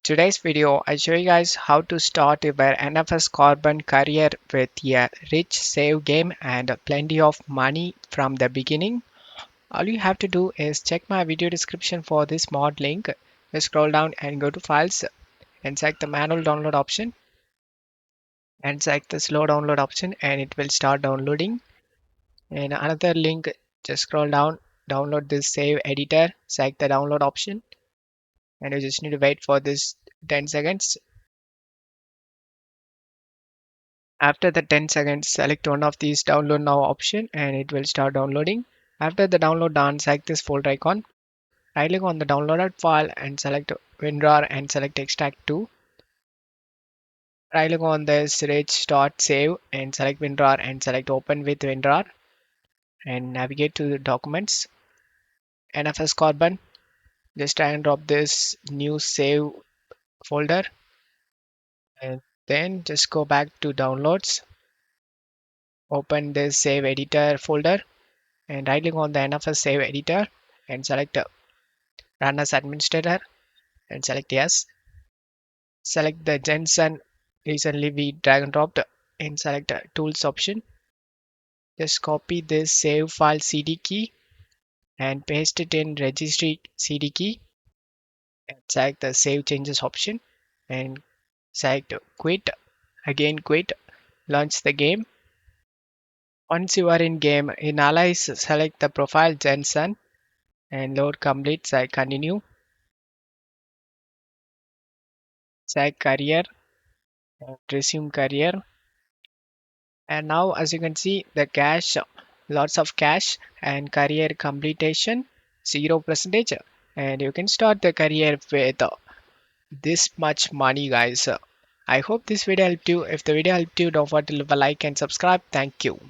Today's video, I show you guys how to start your NFS Carbon career with a rich save game and plenty of money from the beginning. All you have to do is check my video description for this mod link. Just scroll down and go to files and select the manual download option and select the slow download option and it will start downloading. And another link, just scroll down, download this save editor, select the download option and you just need to wait for this 10 seconds. After the 10 seconds, select one of these download now option and it will start downloading. After the download done, select this folder icon. Right click on the downloaded file and select WinRAR and select extract to. Right click on this rich start save and select WinRAR and select open with WinRAR and navigate to the documents. NFS Carbon. Just drag and drop this new save folder and then just go back to downloads. Open this save editor folder and right click on the NFS save editor and select run as administrator and select yes. Select the Jensen recently we drag and dropped and select tools option. Just copy this save file CD key and paste it in registry CD key and select the save changes option and select quit. Again quit. Launch the game. Once you are in game, in allies select the profile Jensen and load complete. Select continue. Select career and resume career. And now as you can see the cash, lots of cash and career completion 0%, and you can start the career with this much money guys. I hope this video helped you. If the video helped you, don't forget to leave a like and subscribe. Thank you.